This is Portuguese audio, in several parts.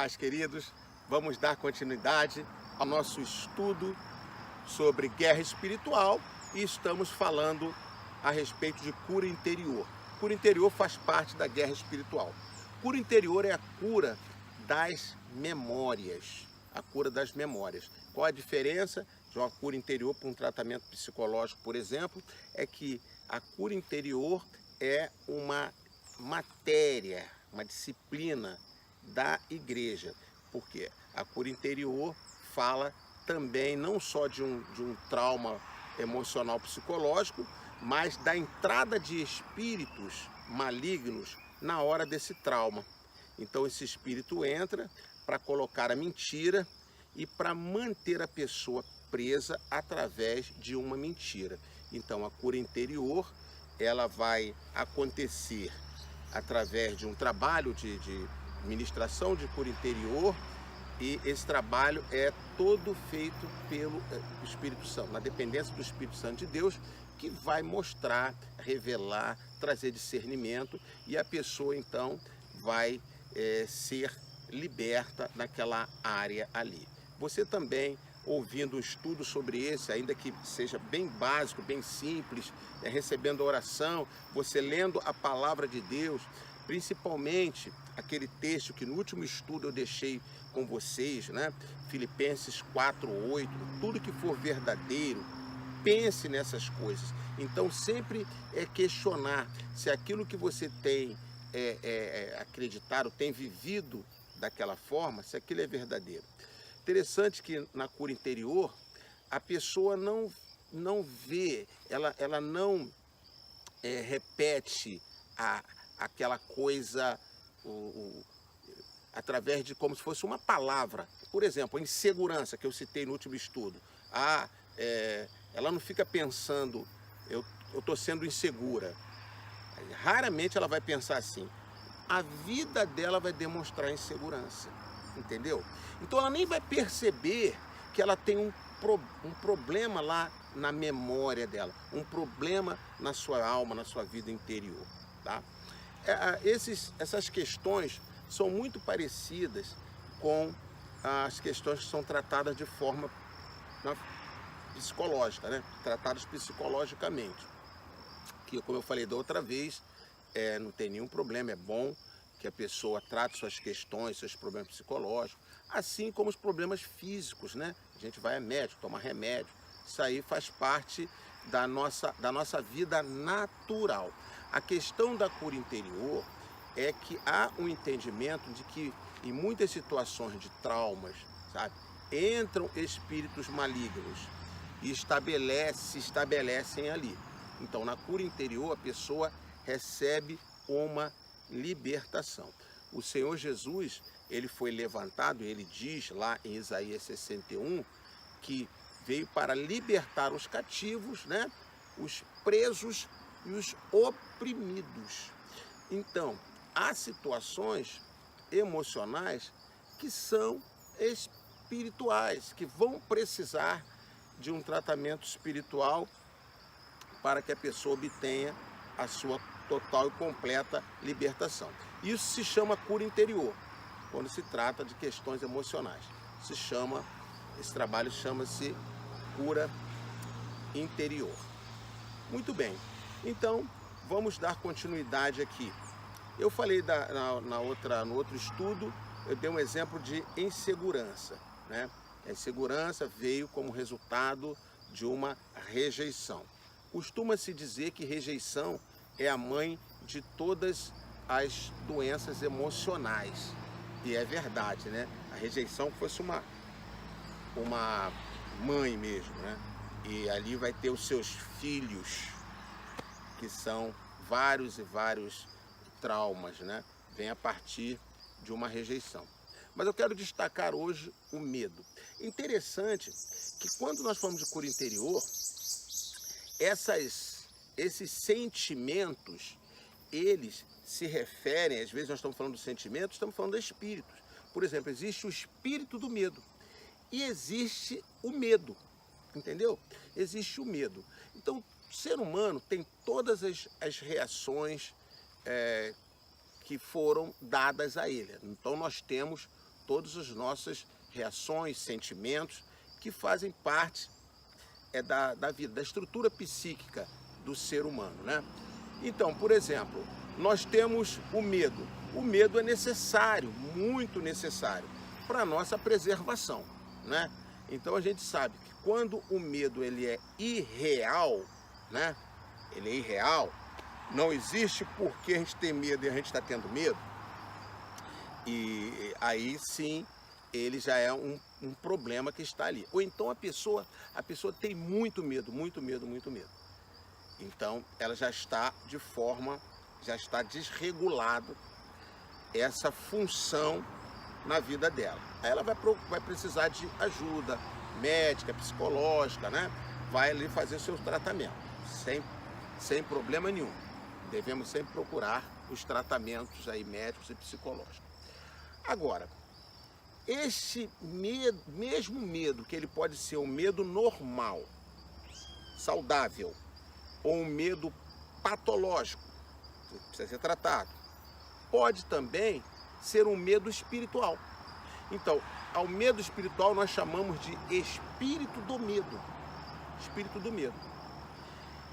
paz, queridos. Vamos dar continuidade ao nosso estudo sobre guerra espiritual e estamos falando a respeito de cura interior. Cura interior faz parte da guerra espiritual. Cura interior é a cura das memórias. A cura das memórias. Qual a diferença de uma cura interior para um tratamento psicológico, por exemplo? É que a cura interior é uma matéria, uma disciplina da igreja. Porque a cura interior fala também não só de um trauma emocional psicológico, mas da entrada de espíritos malignos na hora desse trauma. Então esse espírito entra para colocar a mentira e para manter a pessoa presa através de uma mentira. Então a cura interior, ela vai acontecer através de um trabalho de ministração de cura interior, e esse trabalho é todo feito pelo Espírito Santo, na dependência do Espírito Santo de Deus, que vai mostrar, revelar, trazer discernimento, e a pessoa então vai ser liberta naquela área ali. Você também, ouvindo um estudo sobre esse, ainda que seja bem básico, bem simples, recebendo oração, você lendo a palavra de Deus, principalmente aquele texto que no último estudo eu deixei com vocês, né? Filipenses 4:8, tudo que for verdadeiro, pense nessas coisas. Então sempre questionar se aquilo que você tem acreditado, tem vivido daquela forma, se aquilo é verdadeiro. Interessante que na cura interior, a pessoa não vê, ela não repete aquela coisa através de como se fosse uma palavra. Por exemplo, a insegurança que eu citei no último estudo. Ela não fica pensando, eu estou sendo insegura. Raramente ela vai pensar assim. A vida dela vai demonstrar insegurança, entendeu? Então ela nem vai perceber que ela tem um problema lá na memória dela, um problema na sua alma, na sua vida interior, tá? Essas questões são muito parecidas com as questões que são tratadas de forma psicológica, né? Tratadas psicologicamente. Que, como eu falei da outra vez, não tem nenhum problema, é bom que a pessoa trate suas questões, seus problemas psicológicos, assim como os problemas físicos, né? A gente vai a médico, toma remédio, isso aí faz parte da nossa vida natural. A questão da cura interior é que há um entendimento de que em muitas situações de traumas, sabe, entram espíritos malignos e se estabelecem ali. Então, na cura interior, a pessoa recebe uma libertação. O Senhor Jesus, ele foi levantado, ele diz lá em Isaías 61, que veio para libertar os cativos, né, os presos e os oprimidos. Então, há situações emocionais que são espirituais, que vão precisar de um tratamento espiritual para que a pessoa obtenha a sua total e completa libertação. Isso se chama cura interior, quando se trata de questões emocionais. Esse trabalho chama-se cura interior. Muito bem, então vamos dar continuidade aqui. Eu falei no outro estudo, eu dei um exemplo de insegurança, né? A insegurança veio como resultado de uma rejeição. Costuma-se dizer que rejeição é a mãe de todas as doenças emocionais. E é verdade, né? A rejeição fosse uma mãe mesmo, né? E ali vai ter os seus filhos, que são vários e vários traumas, né? Vem a partir de uma rejeição. Mas eu quero destacar hoje o medo. Interessante que quando nós falamos de cura interior, esses sentimentos, eles se referem, às vezes nós estamos falando de sentimentos, estamos falando de espíritos. Por exemplo, existe o espírito do medo e existe o medo, entendeu? Existe o medo. Então, o ser humano tem todas as reações que foram dadas a ele. Então, nós temos todas as nossas reações, sentimentos, que fazem parte da vida, da estrutura psíquica do ser humano, né? Então, por exemplo, nós temos o medo. O medo é necessário, muito necessário, para a nossa preservação, né? Então a gente sabe que quando o medo ele é irreal, né? Ele é irreal, não existe por que a gente ter medo e a gente está tendo medo. E aí sim, ele já é um problema que está ali. Ou então a pessoa tem muito medo, muito medo, muito medo. Então ela já está já está desregulado essa função na vida dela. Aí ela vai precisar de ajuda médica, psicológica, né? Vai ali fazer o seu tratamento, sem problema nenhum. Devemos sempre procurar os tratamentos aí médicos e psicológicos. Agora, esse medo, mesmo medo, que ele pode ser um medo normal, saudável, ou um medo patológico, que precisa ser tratado, pode também ser um medo espiritual. Então, ao medo espiritual nós chamamos de espírito do medo. Espírito do medo.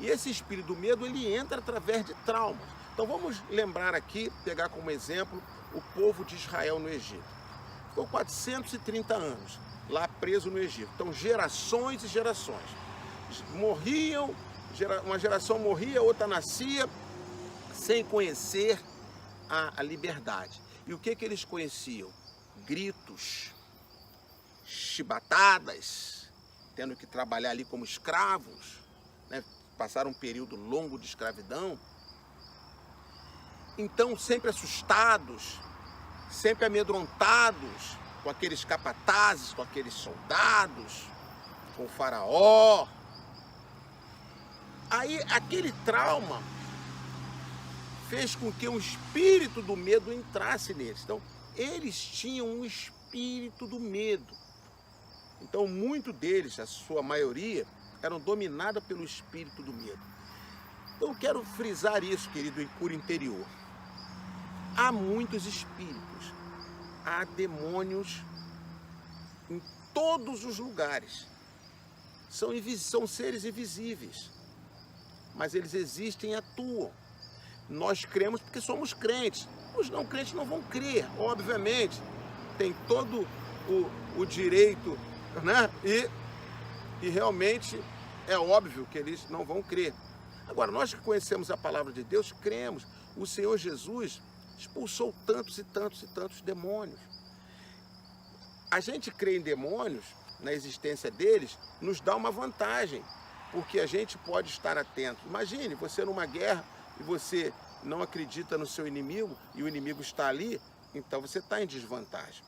E esse espírito do medo, ele entra através de traumas. Então vamos lembrar aqui, pegar como exemplo, o povo de Israel no Egito. Ficou 430 anos lá preso no Egito. Então gerações e gerações. Morriam, uma geração morria, outra nascia, sem conhecer a liberdade. E o que eles conheciam? Gritos, chibatadas, tendo que trabalhar ali como escravos, né? Passaram um período longo de escravidão. Então, sempre assustados, sempre amedrontados com aqueles capatazes, com aqueles soldados, com o faraó. Aí, aquele trauma fez com que o espírito do medo entrasse neles. Então, eles tinham um espírito do medo. Então, muitos deles, a sua maioria, eram dominados pelo espírito do medo. Então, eu quero frisar isso, querido, em cura interior. Há muitos espíritos, há demônios em todos os lugares. São seres invisíveis, mas eles existem e atuam. Nós cremos porque somos crentes. Os não crentes não vão crer, obviamente. Tem todo o direito, né? E realmente é óbvio que eles não vão crer. Agora, nós que conhecemos a palavra de Deus, cremos. O Senhor Jesus expulsou tantos e tantos e tantos demônios. A gente crê em demônios, na existência deles, nos dá uma vantagem, porque a gente pode estar atento. Imagine, você numa guerra e você não acredita no seu inimigo e o inimigo está ali, então você está em desvantagem.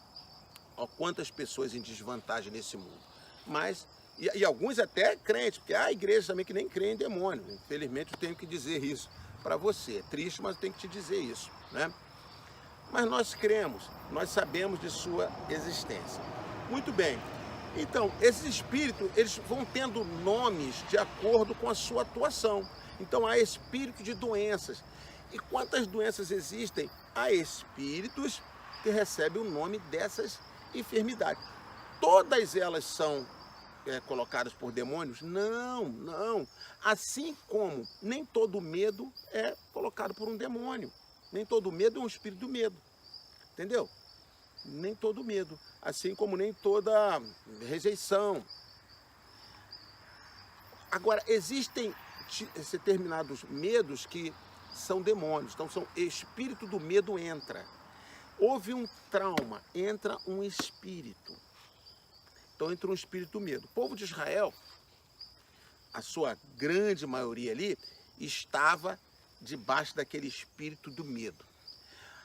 Ó, quantas pessoas em desvantagem nesse mundo. Mas, e alguns até crentes, porque há igrejas também que nem creem em demônio. Infelizmente eu tenho que dizer isso para você. É triste, mas eu tenho que te dizer isso, né? Mas nós cremos, nós sabemos de sua existência. Muito bem. Então, esses espíritos, eles vão tendo nomes de acordo com a sua atuação. Então, há espírito de doenças. E quantas doenças existem? Há espíritos que recebem o nome dessas enfermidades. Todas elas são colocadas por demônios? Não, não. Assim como nem todo medo é colocado por um demônio. Nem todo medo é um espírito do medo. Entendeu? Nem todo medo. Assim como nem toda rejeição. Agora, existem determinados medos que são demônios. Então, espírito do medo entra. Houve um trauma, entra um espírito. Então, entra um espírito do medo. O povo de Israel, a sua grande maioria ali, estava debaixo daquele espírito do medo.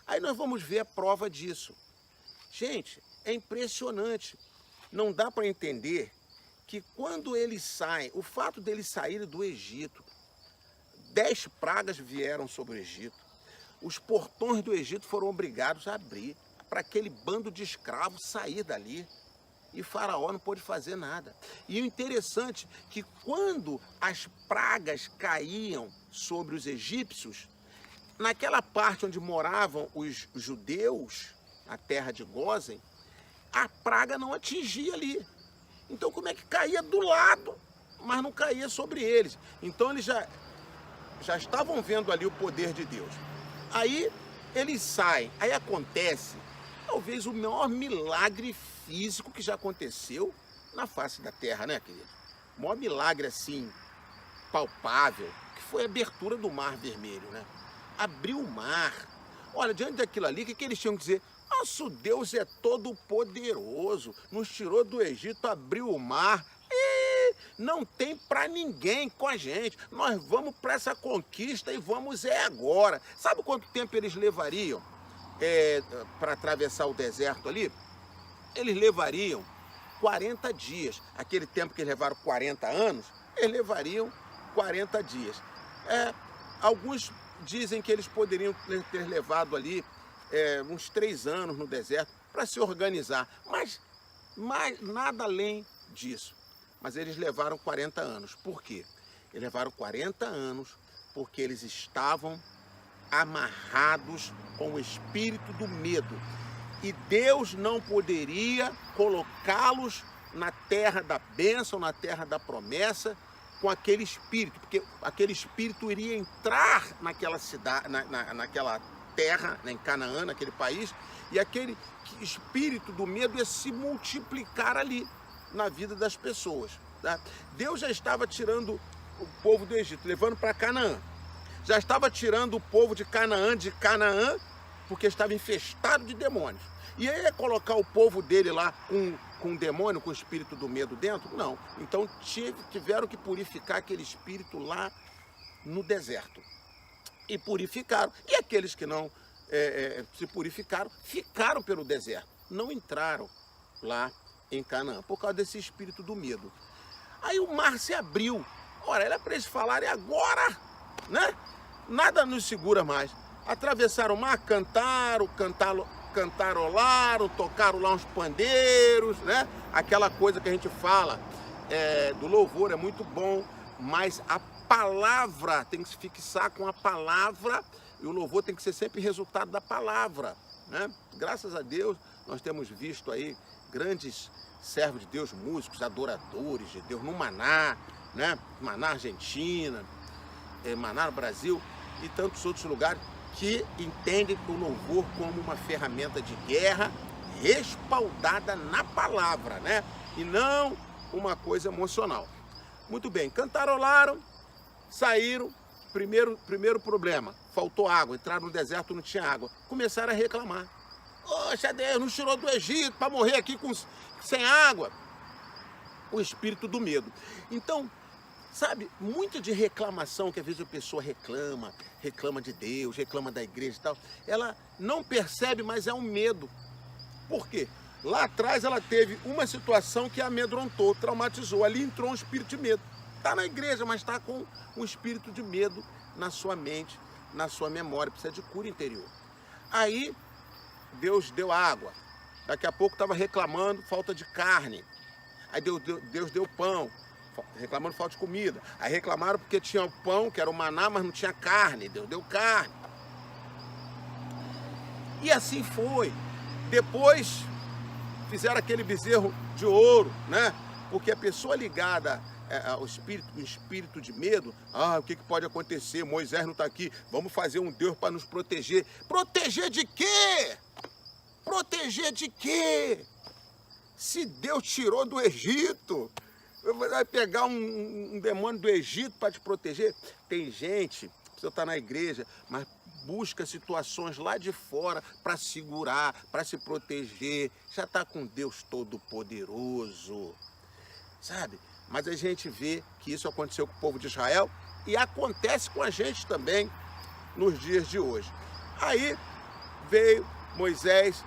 Aí nós vamos ver a prova disso. Gente, é impressionante. Não dá para entender que quando eles saem, o fato deles saírem do Egito, 10 pragas vieram sobre o Egito. Os portões do Egito foram obrigados a abrir para aquele bando de escravos sair dali. E Faraó não pôde fazer nada. E o interessante é que quando as pragas caíam sobre os egípcios, naquela parte onde moravam os judeus, a terra de Gósen, a praga não atingia ali. Então como é que caía do lado, mas não caía sobre eles? Então eles já estavam vendo ali o poder de Deus. Aí eles saem, aí acontece talvez o maior milagre físico que já aconteceu na face da terra, né, querido? O maior milagre assim, palpável, que foi a abertura do Mar Vermelho, né? Abriu o mar. Olha, diante daquilo ali, o que eles tinham que dizer? Nosso Deus é todo poderoso, nos tirou do Egito, abriu o mar, e não tem para ninguém com a gente. Nós vamos para essa conquista e vamos agora. Sabe quanto tempo eles levariam para atravessar o deserto ali? Eles levariam 40 dias. Aquele tempo que eles levaram 40 anos, eles levariam 40 dias. Alguns dizem que eles poderiam ter levado ali uns 3 anos no deserto para se organizar, mas nada além disso. Mas eles levaram 40 anos. Por quê? Eles levaram 40 anos porque eles estavam amarrados com o espírito do medo. E Deus não poderia colocá-los na terra da bênção, na terra da promessa, com aquele espírito, porque aquele espírito iria entrar naquela cidade, naquela terra, em Canaã, naquele país, e aquele espírito do medo ia se multiplicar ali na vida das pessoas. Tá? Deus já estava tirando o povo do Egito, levando para Canaã. Já estava tirando o povo de Canaã, porque estava infestado de demônios. E aí ia colocar o povo dele lá com um demônio, com o espírito do medo dentro? Não. Então tiveram que purificar aquele espírito lá no deserto. E purificaram. E aqueles que não se purificaram, ficaram pelo deserto. Não entraram lá em Canaã, por causa desse espírito do medo. Aí o mar se abriu. Ora, era para eles falarem agora, né? Nada nos segura mais. Atravessaram o mar, cantarolaram, tocaram lá uns pandeiros, né? Aquela coisa que a gente fala do louvor é muito bom, mas a palavra tem que se fixar com a palavra, e o louvor tem que ser sempre resultado da palavra, né? Graças a Deus nós temos visto aí grandes servos de Deus, músicos, adoradores de Deus no Maná, né? Maná Argentina, Maná no Brasil e tantos outros lugares que entendem o louvor como uma ferramenta de guerra respaldada na palavra, né? E não uma coisa emocional. Muito bem, cantarolaram, saíram. Primeiro problema, faltou água, entraram no deserto, não tinha água. Começaram a reclamar. Poxa, Deus nos tirou do Egito para morrer aqui sem água. O espírito do medo. Então, sabe, muito de reclamação que às vezes a pessoa reclama de Deus, reclama da igreja e tal, ela não percebe, mas é um medo. Por quê? Lá atrás ela teve uma situação que a amedrontou, traumatizou, ali entrou um espírito de medo. Está na igreja, mas está com um espírito de medo na sua mente, na sua memória, precisa de cura interior. Aí Deus deu água, daqui a pouco estava reclamando falta de carne, aí Deus deu pão, reclamando falta de comida. Aí reclamaram porque tinha o pão, que era o maná, mas não tinha carne. Deus deu carne. E assim foi. Depois fizeram aquele bezerro de ouro, né? Porque a pessoa ligada ao espírito de medo, o que pode acontecer? Moisés não está aqui, vamos fazer um Deus para nos proteger. Proteger de quê? Proteger de quê? Se Deus tirou do Egito, vai pegar um demônio do Egito para te proteger? Tem gente, você está na igreja, mas busca situações lá de fora para segurar, para se proteger. Já está com Deus Todo-Poderoso, sabe? Mas a gente vê que isso aconteceu com o povo de Israel e acontece com a gente também nos dias de hoje. Aí veio Moisés,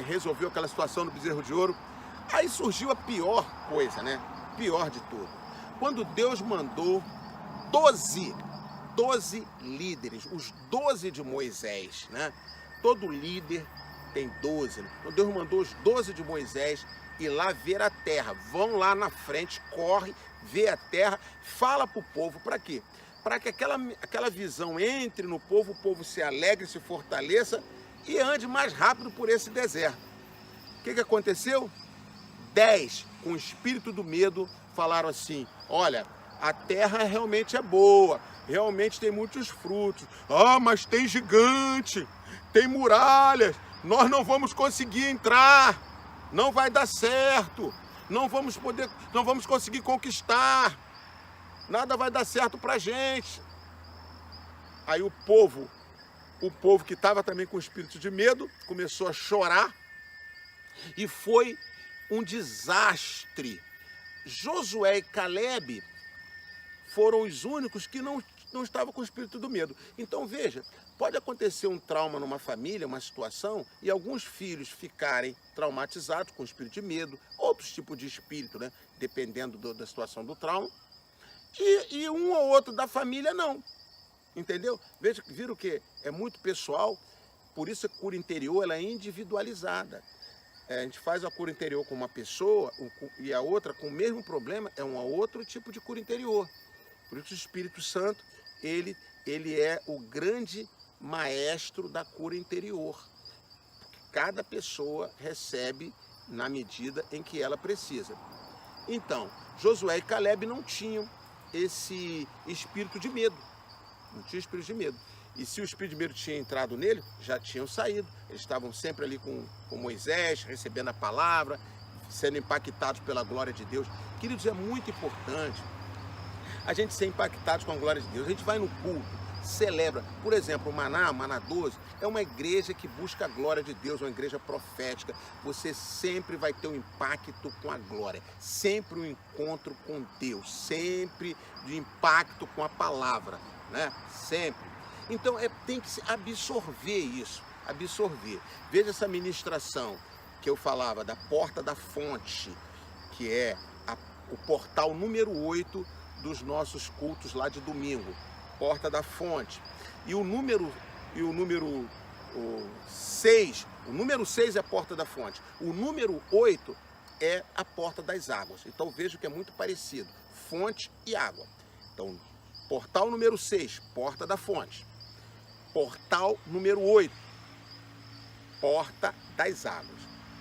resolveu aquela situação do bezerro de ouro. Aí surgiu a pior coisa, né? Pior de tudo. Quando Deus mandou 12 líderes, os 12 de Moisés, né? Todo líder tem 12. Né? Então Deus mandou os 12 de Moisés ir lá ver a terra. Vão lá na frente, corre, vê a terra, fala para o povo. Para quê? Para que aquela visão entre no povo, o povo se alegre, se fortaleça e ande mais rápido por esse deserto. O que aconteceu? 10, com o espírito do medo, falaram assim: olha, a terra realmente é boa, realmente tem muitos frutos. Ah, mas tem gigante, tem muralhas, nós não vamos conseguir entrar, não vai dar certo, não vamos conseguir conquistar, nada vai dar certo pra gente. Aí o povo que estava também com espírito de medo, começou a chorar e foi um desastre. Josué e Caleb foram os únicos que não estavam com o espírito do medo. Então veja, pode acontecer um trauma numa família, uma situação, e alguns filhos ficarem traumatizados com o espírito de medo, outros tipos de espírito, né? Dependendo da situação do trauma, e um ou outro da família não. Entendeu? Veja, viram que é muito pessoal, por isso a cura interior ela é individualizada. A gente faz a cura interior com uma pessoa e a outra com o mesmo problema, é um outro tipo de cura interior. Por isso o Espírito Santo, ele é o grande maestro da cura interior. Cada pessoa recebe na medida em que ela precisa. Então, Josué e Caleb não tinham esse espírito de medo. Não tinha espírito de medo. E se o espírito de medo tinha entrado nele, já tinham saído. Eles estavam sempre ali com Moisés, recebendo a palavra, sendo impactados pela glória de Deus. Queridos, é muito importante a gente ser impactado com a glória de Deus. A gente vai no culto, celebra. Por exemplo, o Maná 12, é uma igreja que busca a glória de Deus, uma igreja profética. Você sempre vai ter um impacto com a glória, sempre um encontro com Deus, sempre de impacto com a palavra, né? Sempre. Então tem que absorver isso, absorver. Veja essa ministração que eu falava da porta da fonte, que é o portal número 8 dos nossos cultos lá de domingo, porta da fonte. E o número 6, o número 6 é a porta da fonte. O número 8 é a porta das águas. Então vejo que é muito parecido, fonte e água. Então, portal número 6, porta da fonte. Portal número 8, porta das águas.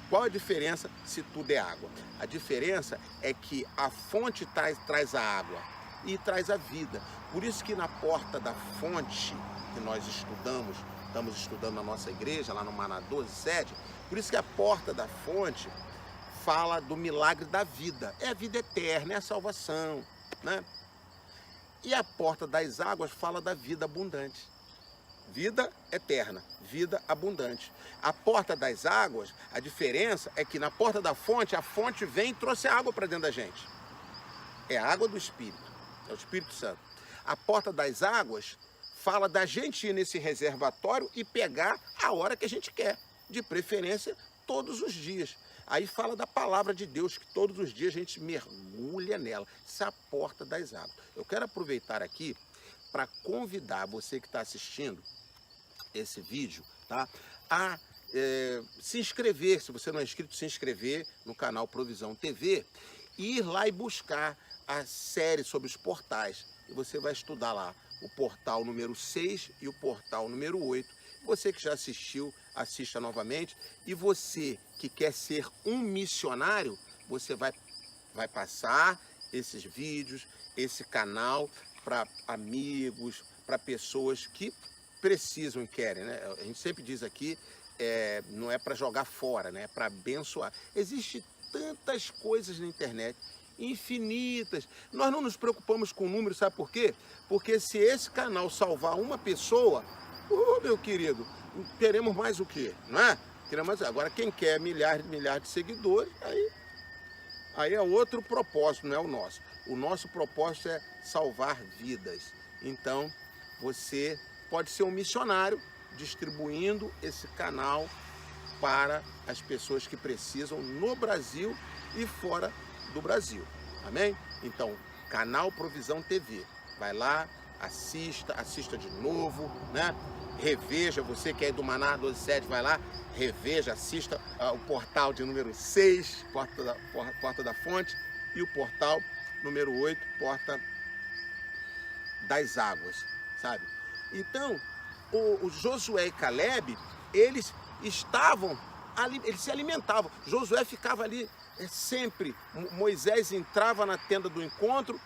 Qual a diferença se tudo é água? A diferença é que a fonte traz a água e traz a vida. Por isso que na porta da fonte, que nós estamos estudando na nossa igreja, lá no Maná 12:7, por isso que a porta da fonte fala do milagre da vida. É a vida eterna, é a salvação, né? E a porta das águas fala da vida abundante. Vida eterna, vida abundante. A porta das águas, a diferença é que na porta da fonte, a fonte vem e trouxe água para dentro da gente. É a água do Espírito, é o Espírito Santo. A porta das águas fala da gente ir nesse reservatório e pegar a hora que a gente quer, de preferência todos os dias. Aí fala da palavra de Deus, que todos os dias a gente mergulha nela. Essa é a porta das águas. Eu quero aproveitar aqui para convidar você que está assistindo esse vídeo, tá, a se inscrever, se você não é inscrito, se inscrever no canal Provisão TV e ir lá e buscar a série sobre os portais. E você vai estudar lá o portal número 6 e o portal número 8. Você que já assistiu, assista novamente. E você que quer ser um missionário, você vai passar esses vídeos, esse canal para amigos, para pessoas que precisam e querem, né? A gente sempre diz aqui, não é para jogar fora, né? É para abençoar. Existem tantas coisas na internet, infinitas. Nós não nos preocupamos com o número, sabe por quê? Porque se esse canal salvar uma pessoa, meu querido, queremos mais o quê? Não é? Queremos mais. Agora, quem quer milhares de seguidores, aí é outro propósito, não é o nosso. O nosso propósito é salvar vidas. Então, você pode ser um missionário distribuindo esse canal para as pessoas que precisam no Brasil e fora do Brasil. Amém? Então, canal Provisão TV. Vai lá, assista de novo, né? Reveja, você que é do Maná 12:7, vai lá, reveja, assista o portal de número 6, porta da fonte, e o portal número 8, porta das águas, sabe? Então, o Josué e Caleb, eles estavam eles se alimentavam. Josué ficava ali sempre. Moisés entrava na tenda do encontro,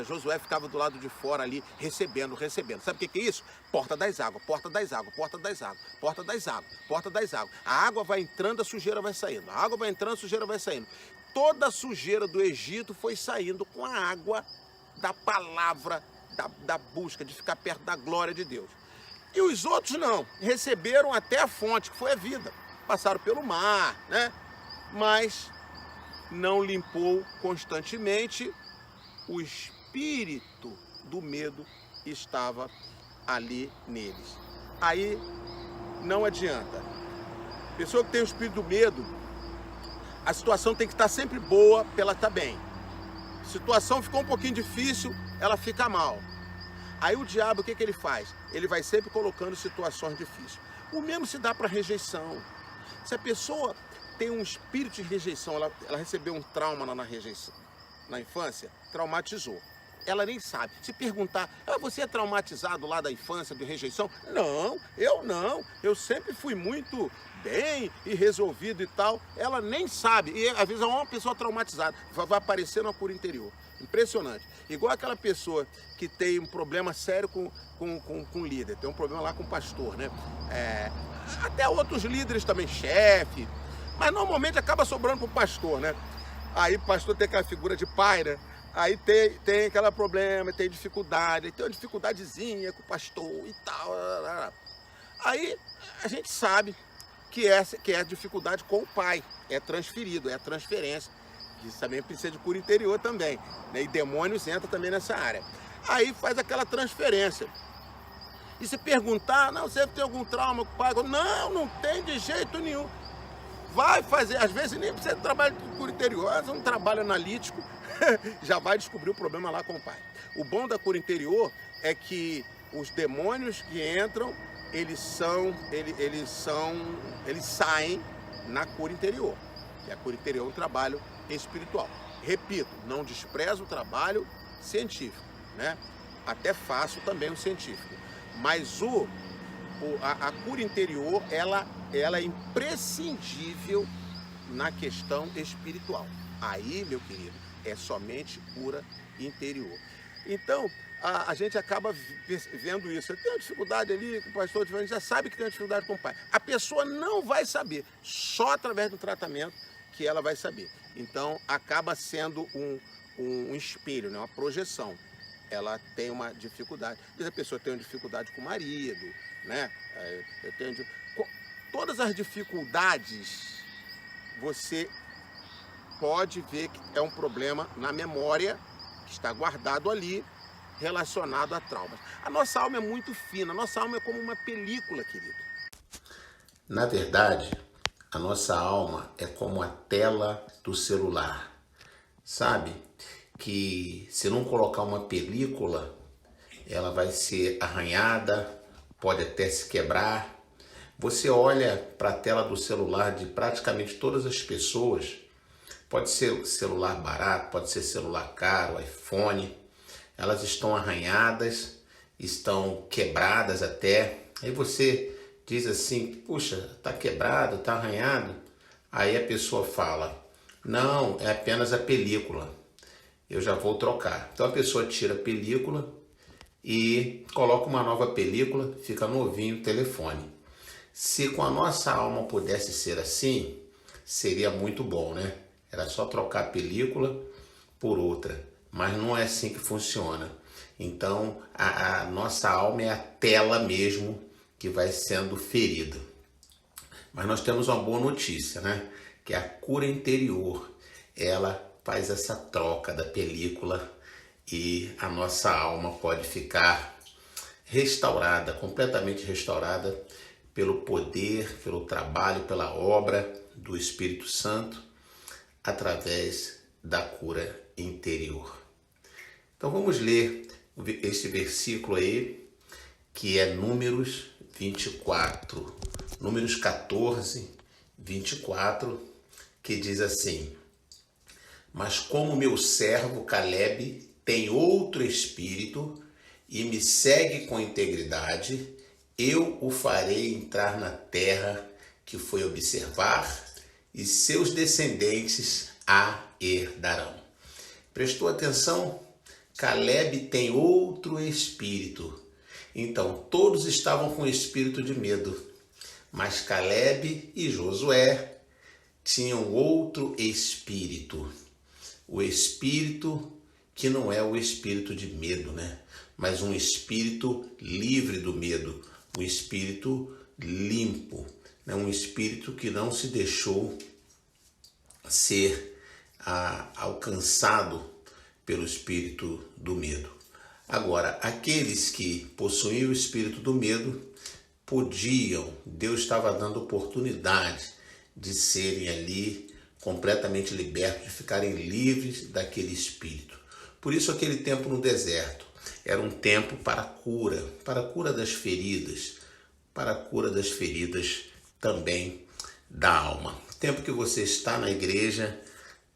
Josué ficava do lado de fora ali, recebendo. Sabe o que é isso? Porta das águas, porta das águas, porta das águas, porta das águas, porta das águas. A água vai entrando, a sujeira vai saindo. A água vai entrando, a sujeira vai saindo. Toda a sujeira do Egito foi saindo com a água da palavra, da busca, de ficar perto da glória de Deus. E os outros não, receberam até a fonte, que foi a vida. Passaram pelo mar, né? Mas não limpou constantemente, o espírito do medo estava ali neles. Aí não adianta. Pessoa que tem o espírito do medo, a situação tem que estar sempre boa para ela estar bem. A situação ficou um pouquinho difícil, ela fica mal. Aí o diabo, o que ele faz? Ele vai sempre colocando situações difíceis. O mesmo se dá para rejeição. Se a pessoa tem um espírito de rejeição, ela recebeu um trauma na rejeição, na infância, traumatizou. Ela nem sabe. Se perguntar, você é traumatizado lá da infância, de rejeição? Não, eu sempre fui muito bem e resolvido e tal. Ela nem sabe. E às vezes é uma pessoa traumatizada, vai aparecer na cura interior. Impressionante. Igual aquela pessoa que tem um problema sério com o líder, tem um problema lá com o pastor, né? Até outros líderes também, chefe, mas normalmente acaba sobrando pro pastor, né? Aí o pastor tem aquela figura de pai, né? Aí tem aquele problema, tem dificuldade, tem uma dificuldadezinha com o pastor e tal. Aí a gente sabe que é a dificuldade com o pai, é transferido, é a transferência. Isso também precisa de cura interior também, né? E demônios entram também nessa área. Aí faz aquela transferência. E se perguntar, não, você tem algum trauma com o pai? Não tem de jeito nenhum. Vai fazer, às vezes nem precisa de trabalho de cura interior, é um trabalho analítico, já vai descobrir o problema lá com o pai. O bom da cura interior é que os demônios que entram, eles saem na cura interior. E a cura interior é um trabalho espiritual. Repito, não desprezo o trabalho científico, né? Até faço também o científico. Mas a cura interior, ela é imprescindível na questão espiritual. Aí, meu querido, é somente cura interior. Então, a gente acaba vendo isso. Tem uma dificuldade ali com o pastor, a gente já sabe que tem uma dificuldade com o pai. A pessoa não vai saber, só através do tratamento que ela vai saber. Então, acaba sendo um espelho, né? Uma projeção. Ela tem uma dificuldade. Às vezes a pessoa tem uma dificuldade com o marido, né? Todas as dificuldades, você pode ver que é um problema na memória, que está guardado ali, relacionado a traumas. A nossa alma é muito fina, a nossa alma é como uma película, querido. Na verdade, a nossa alma é como a tela do celular. Sabe que se não colocar uma película, ela vai ser arranhada, pode até se quebrar. Você olha para a tela do celular de praticamente todas as pessoas, pode ser celular barato, pode ser celular caro, iPhone, elas estão arranhadas, estão quebradas até. Aí você diz assim, puxa, tá quebrado, tá arranhado. Aí a pessoa fala, não, é apenas a película, eu já vou trocar. Então a pessoa tira a película e coloca uma nova película, fica novinho o telefone. Se com a nossa alma pudesse ser assim, seria muito bom, né? Era só trocar a película por outra, mas não é assim que funciona. Então a nossa alma é a tela mesmo que vai sendo ferida. Mas nós temos uma boa notícia, né? Que a cura interior, ela faz essa troca da película e a nossa alma pode ficar restaurada, completamente restaurada pelo poder, pelo trabalho, pela obra do Espírito Santo através da cura interior. Então vamos ler esse versículo aí, que é Números 24, Números 14, 24, que diz assim: mas como meu servo Caleb tem outro espírito e me segue com integridade, eu o farei entrar na terra que foi observar, e seus descendentes a herdarão. Prestou atenção? Caleb tem outro espírito. Então, todos estavam com espírito de medo, mas Caleb e Josué tinham outro espírito. O espírito que não é o espírito de medo, né? Mas um espírito livre do medo, um espírito limpo, né? Um espírito que não se deixou ser alcançado pelo espírito do medo. Agora, aqueles que possuíam o espírito do medo podiam, Deus estava dando oportunidade de serem ali completamente libertos, de ficarem livres daquele espírito. Por isso aquele tempo no deserto era um tempo para a cura das feridas, para a cura das feridas também da alma. Tempo que você está na igreja,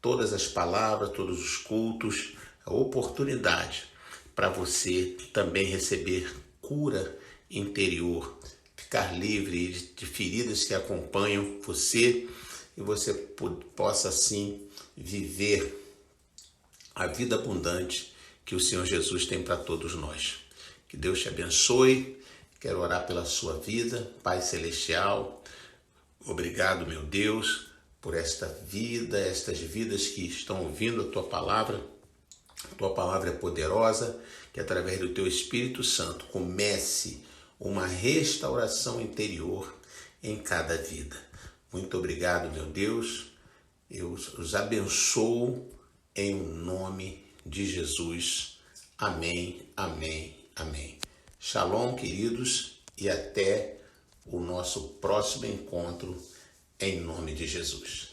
todas as palavras, todos os cultos, a oportunidade para você também receber cura interior, ficar livre de feridas que acompanham você e você possa assim viver a vida abundante que o Senhor Jesus tem para todos nós. Que Deus te abençoe. Quero orar pela sua vida, Pai Celestial. Obrigado, meu Deus, por esta vida, estas vidas que estão ouvindo a Tua palavra. A Tua palavra é poderosa, que através do Teu Espírito Santo comece uma restauração interior em cada vida. Muito obrigado, meu Deus. Eu os abençoo em nome de Jesus. Amém, amém, amém. Shalom, queridos, e até o nosso próximo encontro em nome de Jesus.